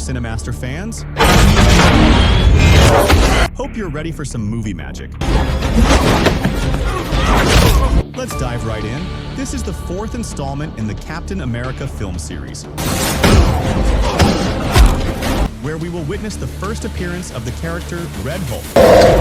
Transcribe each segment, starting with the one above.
Cinemaster fans. Hope you're ready for some movie magic. Let's dive right in. This is the fourth installment in the Captain America film series, where we will witness the first appearance of the character Red Hulk.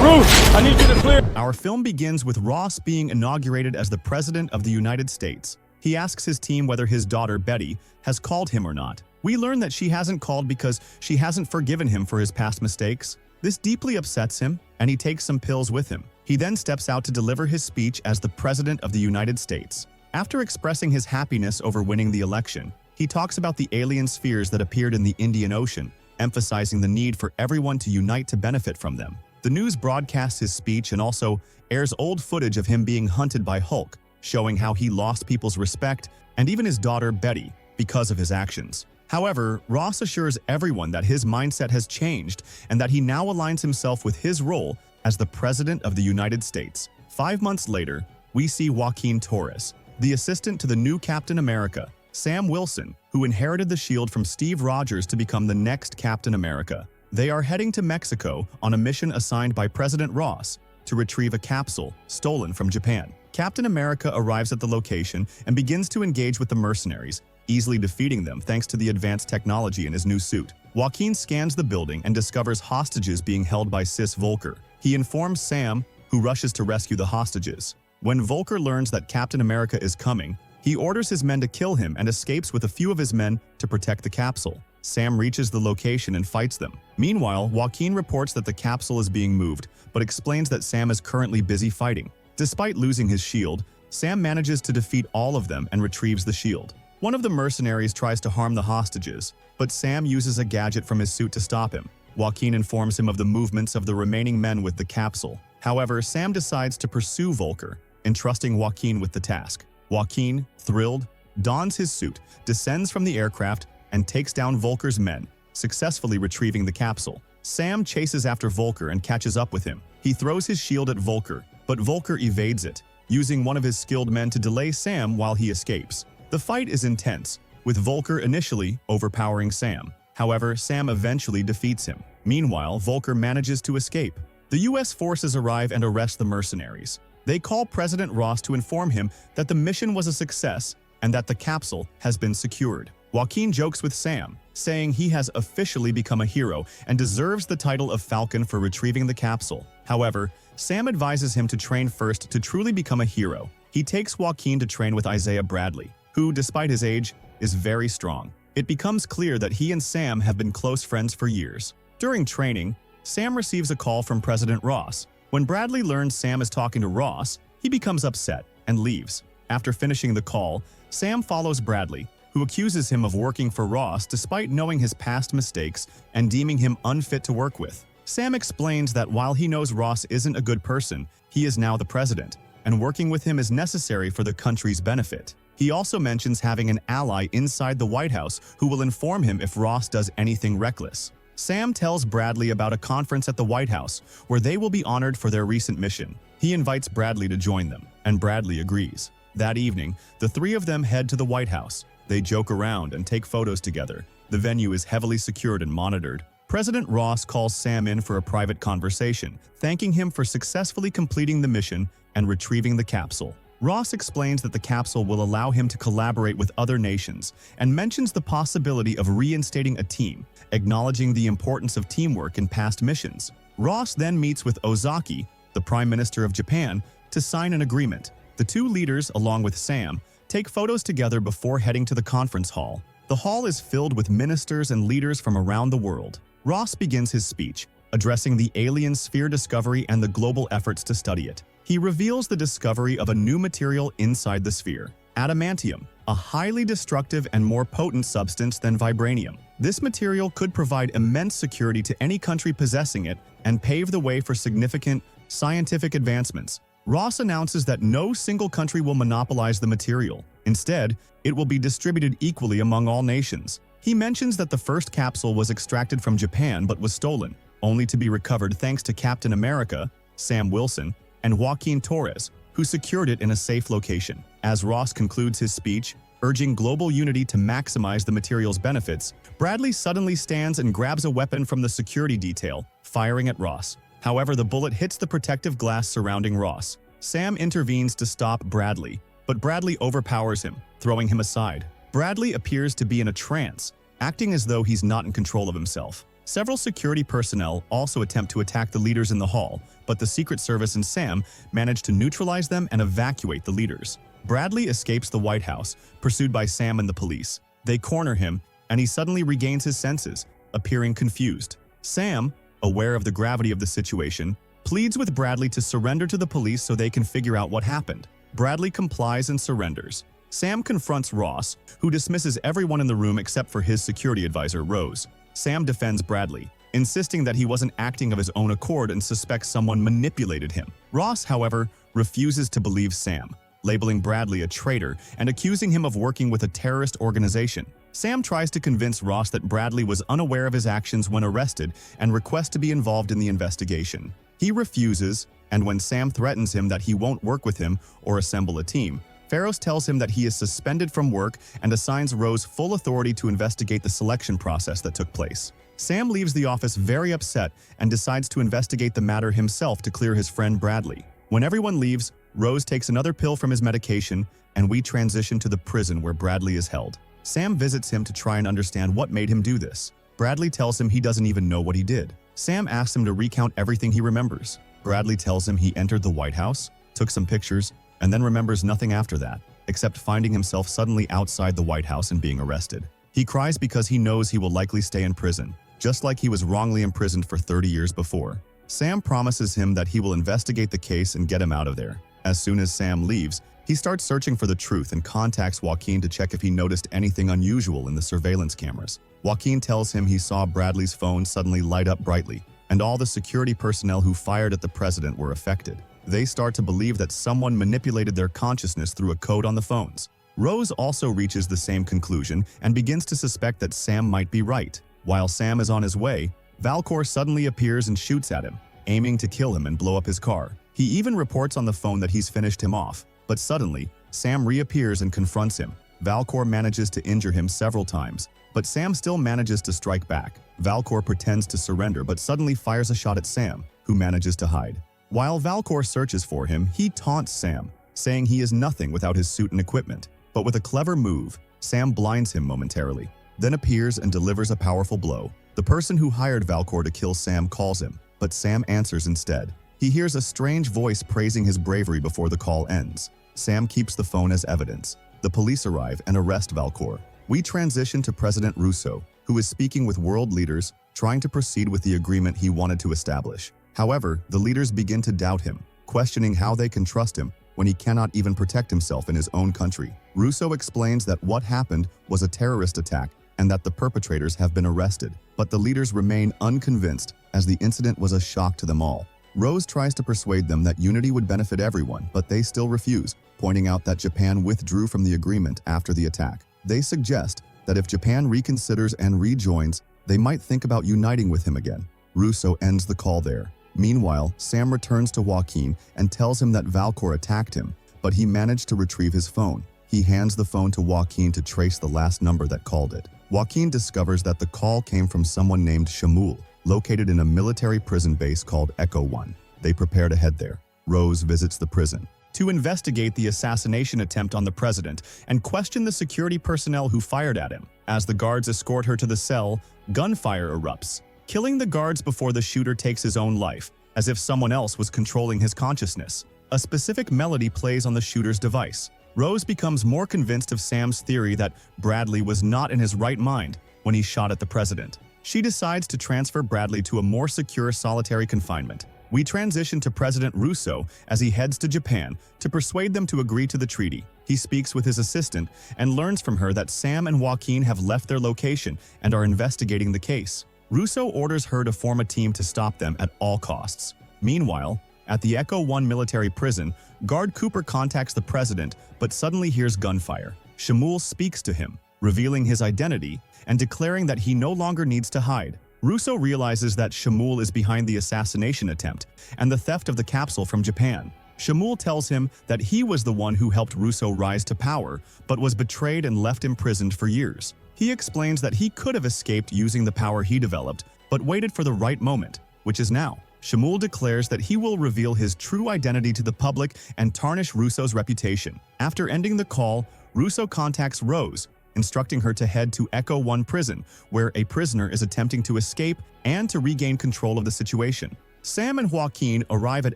Bruce, I need you to clear. Our film begins with Ross being inaugurated as the President of the United States. He asks his team whether his daughter, Betty, has called him or not. We learn that she hasn't called because she hasn't forgiven him for his past mistakes. This deeply upsets him, and he takes some pills with him. He then steps out to deliver his speech as the President of the United States. After expressing his happiness over winning the election, he talks about the alien spheres that appeared in the Indian Ocean, emphasizing the need for everyone to unite to benefit from them. The news broadcasts his speech and also airs old footage of him being hunted by Hulk, showing how he lost people's respect and even his daughter Betty because of his actions. However, Ross assures everyone that his mindset has changed and that he now aligns himself with his role as the President of the United States. 5 months later, we see Joaquin Torres, the assistant to the new Captain America, Sam Wilson, who inherited the shield from Steve Rogers to become the next Captain America. They are heading to Mexico on a mission assigned by President Ross to retrieve a capsule stolen from Japan. Captain America arrives at the location and begins to engage with the mercenaries, easily defeating them thanks to the advanced technology in his new suit. Joaquin scans the building and discovers hostages being held by Sis Volker. He informs Sam, who rushes to rescue the hostages. When Volker learns that Captain America is coming, he orders his men to kill him and escapes with a few of his men to protect the capsule. Sam reaches the location and fights them. Meanwhile, Joaquin reports that the capsule is being moved, but explains that Sam is currently busy fighting. Despite losing his shield, Sam manages to defeat all of them and retrieves the shield. One of the mercenaries tries to harm the hostages, but Sam uses a gadget from his suit to stop him. Joaquin informs him of the movements of the remaining men with the capsule. However, Sam decides to pursue Volker, entrusting Joaquin with the task. Joaquin, thrilled, dons his suit, descends from the aircraft, and takes down Volker's men, successfully retrieving the capsule. Sam chases after Volker and catches up with him. He throws his shield at Volker, but Volker evades it, using one of his skilled men to delay Sam while he escapes. The fight is intense, with Volker initially overpowering Sam. However, Sam eventually defeats him. Meanwhile, Volker manages to escape. The US forces arrive and arrest the mercenaries. They call President Ross to inform him that the mission was a success and that the capsule has been secured. Joaquin jokes with Sam, saying he has officially become a hero and deserves the title of Falcon for retrieving the capsule. However, Sam advises him to train first to truly become a hero. He takes Joaquin to train with Isaiah Bradley, who, despite his age, is very strong. It becomes clear that he and Sam have been close friends for years. During training, Sam receives a call from President Ross. When Bradley learns Sam is talking to Ross, he becomes upset and leaves. After finishing the call, Sam follows Bradley, who accuses him of working for Ross despite knowing his past mistakes and deeming him unfit to work with. Sam explains that while he knows Ross isn't a good person, he is now the president, and working with him is necessary for the country's benefit. He also mentions having an ally inside the White House who will inform him if Ross does anything reckless. Sam tells Bradley about a conference at the White House where they will be honored for their recent mission. He invites Bradley to join them, and Bradley agrees. That evening, the three of them head to the White House. They joke around and take photos together. The venue is heavily secured and monitored. President Ross calls Sam in for a private conversation, thanking him for successfully completing the mission and retrieving the capsule. Ross explains that the capsule will allow him to collaborate with other nations and mentions the possibility of reinstating a team, acknowledging the importance of teamwork in past missions. Ross then meets with Ozaki, the Prime Minister of Japan, to sign an agreement. The two leaders, along with Sam, take photos together before heading to the conference hall. The hall is filled with ministers and leaders from around the world. Ross begins his speech, addressing the alien sphere discovery and the global efforts to study it. He reveals the discovery of a new material inside the sphere, adamantium, a highly destructive and more potent substance than vibranium. This material could provide immense security to any country possessing it and pave the way for significant scientific advancements. Ross announces that no single country will monopolize the material. Instead, it will be distributed equally among all nations. He mentions that the first capsule was extracted from Japan but was stolen, only to be recovered thanks to Captain America, Sam Wilson, and Joaquin Torres, who secured it in a safe location. As Ross concludes his speech, urging global unity to maximize the material's benefits, Bradley suddenly stands and grabs a weapon from the security detail, firing at Ross. However, the bullet hits the protective glass surrounding Ross. Sam intervenes to stop Bradley, but Bradley overpowers him, throwing him aside. Bradley appears to be in a trance, acting as though he's not in control of himself. Several security personnel also attempt to attack the leaders in the hall, but the Secret Service and Sam manage to neutralize them and evacuate the leaders. Bradley escapes the White House, pursued by Sam and the police. They corner him, and he suddenly regains his senses, appearing confused. Sam, aware of the gravity of the situation, pleads with Bradley to surrender to the police so they can figure out what happened. Bradley complies and surrenders. Sam confronts Ross, who dismisses everyone in the room except for his security advisor, Rose. Sam defends Bradley, insisting that he wasn't acting of his own accord and suspects someone manipulated him. Ross, however, refuses to believe Sam, labeling Bradley a traitor and accusing him of working with a terrorist organization. Sam tries to convince Ross that Bradley was unaware of his actions when arrested and requests to be involved in the investigation. He refuses, and when Sam threatens him that he won't work with him or assemble a team, Farros tells him that he is suspended from work and assigns Rose full authority to investigate the selection process that took place. Sam leaves the office very upset and decides to investigate the matter himself to clear his friend Bradley. When everyone leaves, Rose takes another pill from his medication, and we transition to the prison where Bradley is held. Sam visits him to try and understand what made him do this. Bradley tells him he doesn't even know what he did. Sam asks him to recount everything he remembers. Bradley tells him he entered the White House, took some pictures, and then remembers nothing after that, except finding himself suddenly outside the White House and being arrested. He cries because he knows he will likely stay in prison, just like he was wrongly imprisoned for 30 years before. Sam promises him that he will investigate the case and get him out of there. As soon as Sam leaves, he starts searching for the truth and contacts Joaquin to check if he noticed anything unusual in the surveillance cameras. Joaquin tells him he saw Bradley's phone suddenly light up brightly, and all the security personnel who fired at the president were affected. They start to believe that someone manipulated their consciousness through a code on the phones. Rose also reaches the same conclusion and begins to suspect that Sam might be right. While Sam is on his way, Valcor suddenly appears and shoots at him, aiming to kill him and blow up his car. He even reports on the phone that he's finished him off, but suddenly, Sam reappears and confronts him. Valcor manages to injure him several times, but Sam still manages to strike back. Valcor pretends to surrender but suddenly fires a shot at Sam, who manages to hide. While Valcor searches for him, he taunts Sam, saying he is nothing without his suit and equipment. But with a clever move, Sam blinds him momentarily, then appears and delivers a powerful blow. The person who hired Valcor to kill Sam calls him, but Sam answers instead. He hears a strange voice praising his bravery before the call ends. Sam keeps the phone as evidence. The police arrive and arrest Valcor. We transition to President Russo, who is speaking with world leaders, trying to proceed with the agreement he wanted to establish. However, the leaders begin to doubt him, questioning how they can trust him when he cannot even protect himself in his own country. Russo explains that what happened was a terrorist attack and that the perpetrators have been arrested, but the leaders remain unconvinced as the incident was a shock to them all. Rose tries to persuade them that unity would benefit everyone, but they still refuse, pointing out that Japan withdrew from the agreement after the attack. They suggest that if Japan reconsiders and rejoins, they might think about uniting with him again. Russo ends the call there. Meanwhile, Sam returns to Joaquin and tells him that Valcor attacked him, but he managed to retrieve his phone. He hands the phone to Joaquin to trace the last number that called it. Joaquin discovers that the call came from someone named Shamul, located in a military prison base called Echo 1. They prepare to head there. Rose visits the prison to investigate the assassination attempt on the president and question the security personnel who fired at him. As the guards escort her to the cell, gunfire erupts, killing the guards before the shooter takes his own life, as if someone else was controlling his consciousness. A specific melody plays on the shooter's device. Rose becomes more convinced of Sam's theory that Bradley was not in his right mind when he shot at the president. She decides to transfer Bradley to a more secure solitary confinement. We transition to President Russo as he heads to Japan to persuade them to agree to the treaty. He speaks with his assistant and learns from her that Sam and Joaquin have left their location and are investigating the case. Russo orders her to form a team to stop them at all costs. Meanwhile, at the Echo 1 military prison, Guard Cooper contacts the president but suddenly hears gunfire. Shamul speaks to him, revealing his identity and declaring that he no longer needs to hide. Russo realizes that Shamul is behind the assassination attempt and the theft of the capsule from Japan. Shamul tells him that he was the one who helped Russo rise to power, but was betrayed and left imprisoned for years. He explains that he could have escaped using the power he developed, but waited for the right moment, which is now. Shamul declares that he will reveal his true identity to the public and tarnish Russo's reputation. After ending the call, Russo contacts Rose, instructing her to head to Echo 1 prison, where a prisoner is attempting to escape and to regain control of the situation. Sam and Joaquin arrive at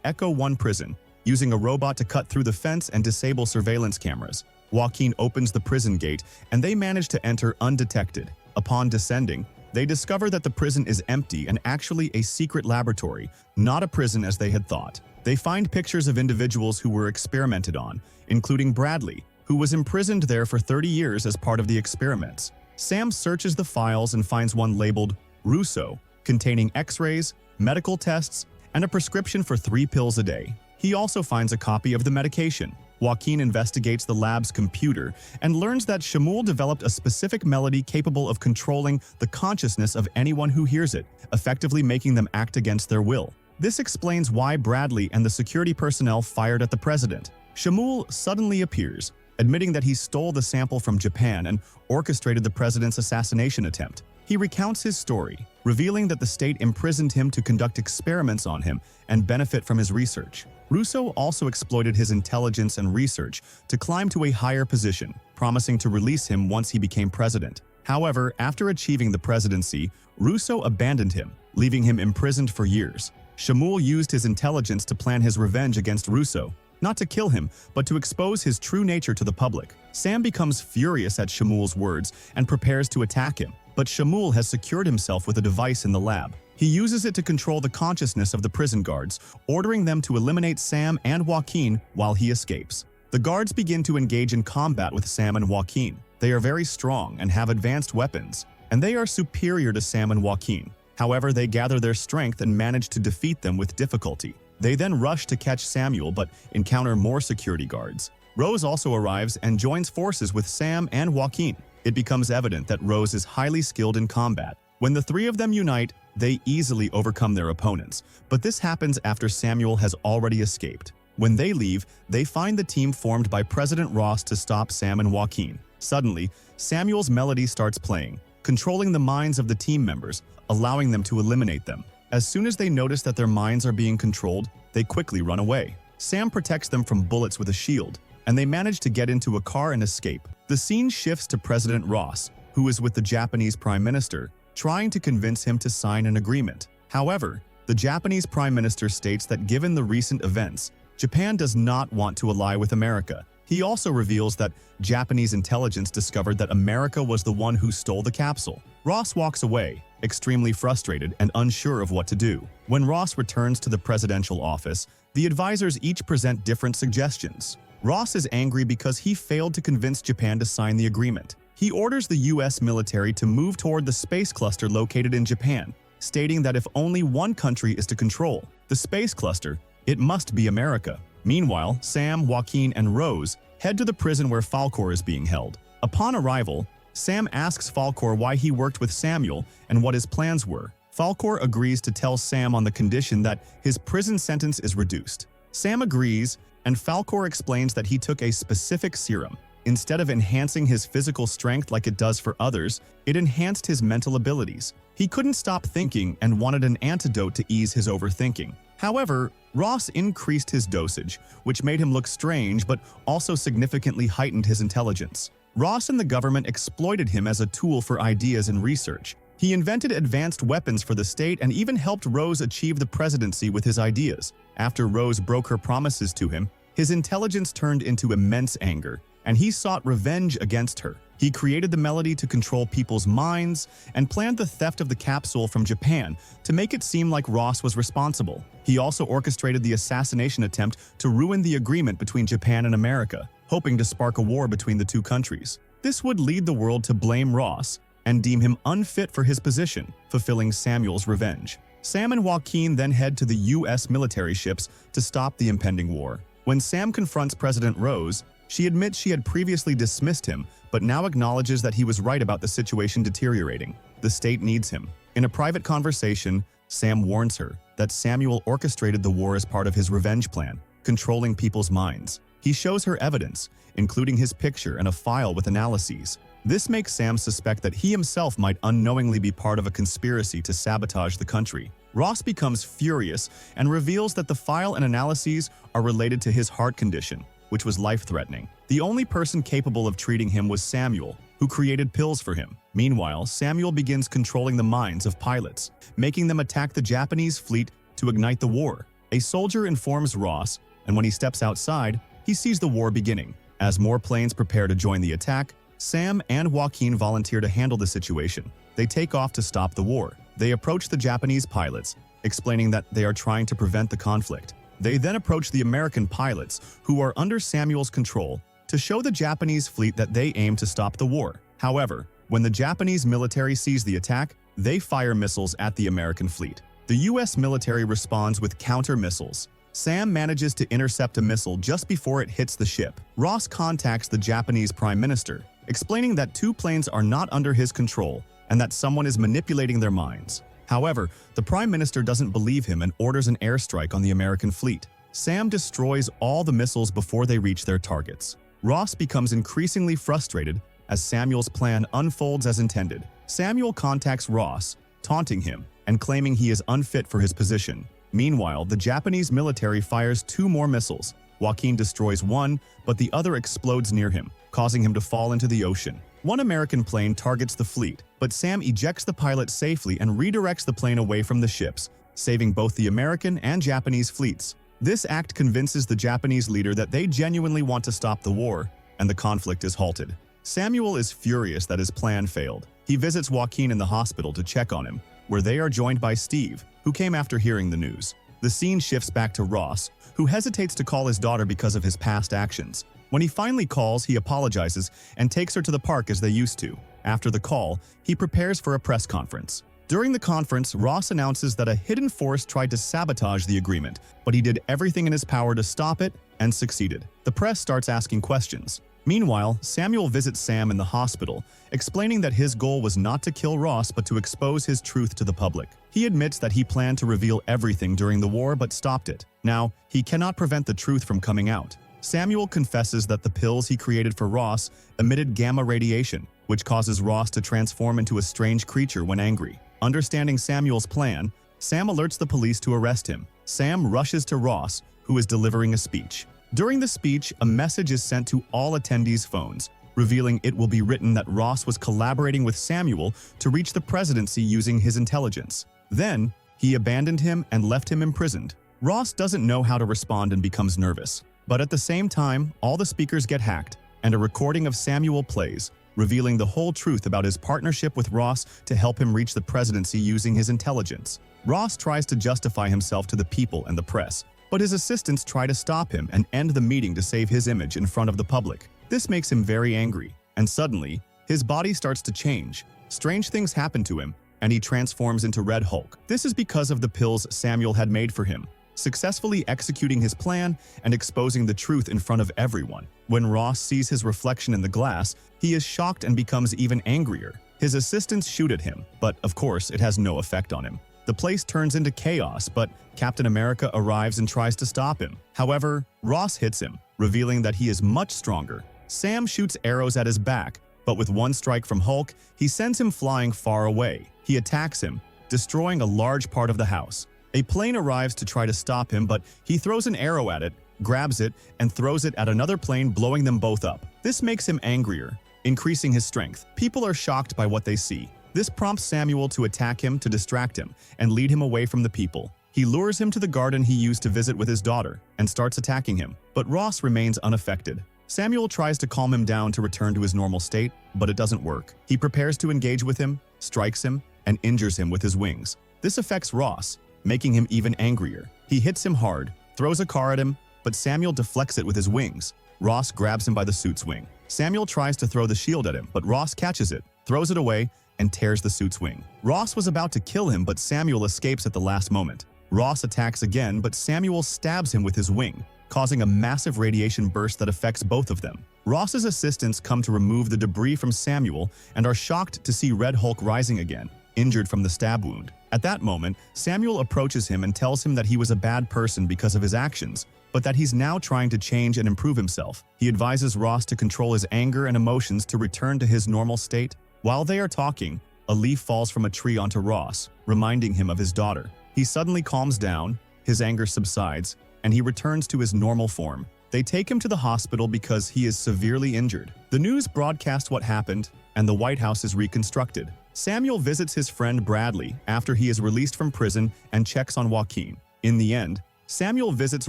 Echo 1 prison, using a robot to cut through the fence and disable surveillance cameras. Joaquin opens the prison gate, and they manage to enter undetected. Upon descending, they discover that the prison is empty and actually a secret laboratory, not a prison as they had thought. They find pictures of individuals who were experimented on, including Bradley, who was imprisoned there for 30 years as part of the experiments. Sam searches the files and finds one labeled Russo, containing X-rays, medical tests, and a prescription for 3 pills a day. He also finds a copy of the medication. Joaquin investigates the lab's computer and learns that Shamul developed a specific melody capable of controlling the consciousness of anyone who hears it, effectively making them act against their will. This explains why Bradley and the security personnel fired at the president. Shamul suddenly appears, admitting that he stole the sample from Japan and orchestrated the president's assassination attempt. He recounts his story, revealing that the state imprisoned him to conduct experiments on him and benefit from his research. Russo also exploited his intelligence and research to climb to a higher position, promising to release him once he became president. However, after achieving the presidency, Russo abandoned him, leaving him imprisoned for years. Shamul used his intelligence to plan his revenge against Russo, not to kill him, but to expose his true nature to the public. Sam becomes furious at Shamul's words and prepares to attack him, but Shamul has secured himself with a device in the lab. He uses it to control the consciousness of the prison guards, ordering them to eliminate Sam and Joaquin while he escapes. The guards begin to engage in combat with Sam and Joaquin. They are very strong and have advanced weapons, and they are superior to Sam and Joaquin. However, they gather their strength and manage to defeat them with difficulty. They then rush to catch Samuel but encounter more security guards. Rose also arrives and joins forces with Sam and Joaquin. It becomes evident that Rose is highly skilled in combat. When the 3 of them unite, they easily overcome their opponents, but this happens after Samuel has already escaped. When they leave, they find the team formed by President Ross to stop Sam and Joaquin. Suddenly, Samuel's melody starts playing, controlling the minds of the team members, allowing them to eliminate them. As soon as they notice that their minds are being controlled, they quickly run away. Sam protects them from bullets with a shield, and they manage to get into a car and escape. The scene shifts to President Ross, who is with the Japanese Prime Minister, trying to convince him to sign an agreement. However, the Japanese Prime Minister states that given the recent events, Japan does not want to ally with America. He also reveals that Japanese intelligence discovered that America was the one who stole the capsule. Ross walks away, extremely frustrated and unsure of what to do. When Ross returns to the presidential office, the advisors each present different suggestions. Ross is angry because he failed to convince Japan to sign the agreement. He orders the US military to move toward the space cluster located in Japan, stating that if only one country is to control the space cluster, it must be America. Meanwhile, Sam, Joaquin, and Rose head to the prison where Falcor is being held. Upon arrival, Sam asks Falcor why he worked with Samuel and what his plans were. Falcor agrees to tell Sam on the condition that his prison sentence is reduced. Sam agrees, and Falcor explains that he took a specific serum. Instead of enhancing his physical strength like it does for others, it enhanced his mental abilities. He couldn't stop thinking and wanted an antidote to ease his overthinking. However, Ross increased his dosage, which made him look strange but also significantly heightened his intelligence. Ross and the government exploited him as a tool for ideas and research. He invented advanced weapons for the state and even helped Rose achieve the presidency with his ideas. After Rose broke her promises to him, his intelligence turned into immense anger, and he sought revenge against her. He created the melody to control people's minds and planned the theft of the capsule from Japan to make it seem like Ross was responsible. He also orchestrated the assassination attempt to ruin the agreement between Japan and America, hoping to spark a war between the two countries. This would lead the world to blame Ross and deem him unfit for his position, fulfilling Samuel's revenge. Sam and Joaquin then head to the US military ships to stop the impending war. When Sam confronts President Rose, she admits she had previously dismissed him, but now acknowledges that he was right about the situation deteriorating. The state needs him. In a private conversation, Sam warns her that Samuel orchestrated the war as part of his revenge plan. controlling people's minds. He shows her evidence, including his picture and a file with analyses. This makes Sam suspect that he himself might unknowingly be part of a conspiracy to sabotage the country. Ross becomes furious and reveals that the file and analyses are related to his heart condition, which was life-threatening. The only person capable of treating him was Samuel, who created pills for him. Meanwhile, Samuel begins controlling the minds of pilots, making them attack the Japanese fleet to ignite the war. A soldier informs Ross, and when he steps outside, he sees the war beginning. As more planes prepare to join the attack, Sam and Joaquin volunteer to handle the situation. They take off to stop the war. They approach the Japanese pilots, explaining that they are trying to prevent the conflict. They then approach the American pilots, who are under Samuel's control, to show the Japanese fleet that they aim to stop the war. However, when the Japanese military sees the attack, they fire missiles at the American fleet. The U.S. military responds with counter missiles. Sam manages to intercept a missile just before it hits the ship. Ross contacts the Japanese Prime Minister, explaining that two planes are not under his control and that someone is manipulating their minds. However, the Prime Minister doesn't believe him and orders an airstrike on the American fleet. Sam destroys all the missiles before they reach their targets. Ross becomes increasingly frustrated as Samuel's plan unfolds as intended. Samuel contacts Ross, taunting him and claiming he is unfit for his position. Meanwhile, the Japanese military fires two more missiles. Joaquin destroys one, but the other explodes near him, causing him to fall into the ocean. One American plane targets the fleet, but Sam ejects the pilot safely and redirects the plane away from the ships, saving both the American and Japanese fleets. This act convinces the Japanese leader that they genuinely want to stop the war, and the conflict is halted. Samuel is furious that his plan failed. He visits Joaquin in the hospital to check on him, where they are joined by Steve, who came after hearing the news. The scene shifts back to Ross, who hesitates to call his daughter because of his past actions. When he finally calls, he apologizes and takes her to the park as they used to. After the call, he prepares for a press conference. During the conference, Ross announces that a hidden force tried to sabotage the agreement, but he did everything in his power to stop it and succeeded. The press starts asking questions. Meanwhile, Samuel visits Sam in the hospital, explaining that his goal was not to kill Ross but to expose his truth to the public. He admits that he planned to reveal everything during the war but stopped it. Now, he cannot prevent the truth from coming out. Samuel confesses that the pills he created for Ross emitted gamma radiation, which causes Ross to transform into a strange creature when angry. Understanding Samuel's plan, Sam alerts the police to arrest him. Sam rushes to Ross, who is delivering a speech. During the speech, a message is sent to all attendees' phones, revealing it will be written that Ross was collaborating with Samuel to reach the presidency using his intelligence. Then, he abandoned him and left him imprisoned. Ross doesn't know how to respond and becomes nervous. But at the same time, all the speakers get hacked, and a recording of Samuel plays, revealing the whole truth about his partnership with Ross to help him reach the presidency using his intelligence. Ross tries to justify himself to the people and the press, but his assistants try to stop him and end the meeting to save his image in front of the public. This makes him very angry, and suddenly, his body starts to change. Strange things happen to him, and he transforms into Red Hulk. This is because of the pills Samuel had made for him, successfully executing his plan and exposing the truth in front of everyone. When Ross sees his reflection in the glass, he is shocked and becomes even angrier. His assistants shoot at him, but of course it has no effect on him. The place turns into chaos, but Captain America arrives and tries to stop him. However, Ross hits him, revealing that he is much stronger. Sam shoots arrows at his back, but with one strike from Hulk, he sends him flying far away. He attacks him, destroying a large part of the house. A plane arrives to try to stop him, but he throws an arrow at it, grabs it, and throws it at another plane, blowing them both up. This makes him angrier, increasing his strength. People are shocked by what they see. This prompts Samuel to attack him to distract him and lead him away from the people. He lures him to the garden he used to visit with his daughter and starts attacking him, but Ross remains unaffected. Samuel tries to calm him down to return to his normal state, but it doesn't work. He prepares to engage with him, strikes him, and injures him with his wings. This affects Ross, making him even angrier. He hits him hard, throws a car at him, but Samuel deflects it with his wings. Ross grabs him by the suit's wing. Samuel tries to throw the shield at him, but Ross catches it, throws it away, and tears the suit's wing. Ross was about to kill him, but Samuel escapes at the last moment. Ross attacks again, but Samuel stabs him with his wing, causing a massive radiation burst that affects both of them. Ross's assistants come to remove the debris from Samuel and are shocked to see Red Hulk rising again. injured from the stab wound. At that moment, Samuel approaches him and tells him that he was a bad person because of his actions, but that he's now trying to change and improve himself. He advises Ross to control his anger and emotions to return to his normal state. While they are talking, a leaf falls from a tree onto Ross, reminding him of his daughter. He suddenly calms down, his anger subsides, and he returns to his normal form. They take him to the hospital because he is severely injured. The news broadcasts what happened, and the White House is reconstructed. Samuel visits his friend Bradley after he is released from prison and checks on Joaquin. In the end, Samuel visits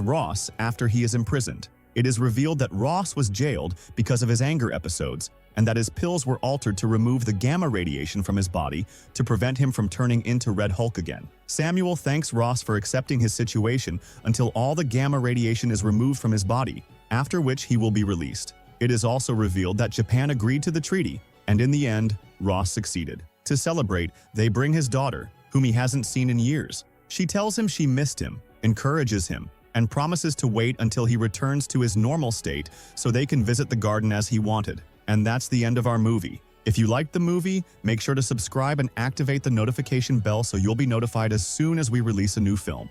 Ross after he is imprisoned. It is revealed that Ross was jailed because of his anger episodes, and that his pills were altered to remove the gamma radiation from his body to prevent him from turning into Red Hulk again. Samuel thanks Ross for accepting his situation until all the gamma radiation is removed from his body, after which he will be released. It is also revealed that Japan agreed to the treaty, and in the end, Ross succeeded. To celebrate, they bring his daughter, whom he hasn't seen in years. She tells him she missed him, encourages him, and promises to wait until he returns to his normal state so they can visit the garden as he wanted. And that's the end of our movie. If you liked the movie, make sure to subscribe and activate the notification bell so you'll be notified as soon as we release a new film.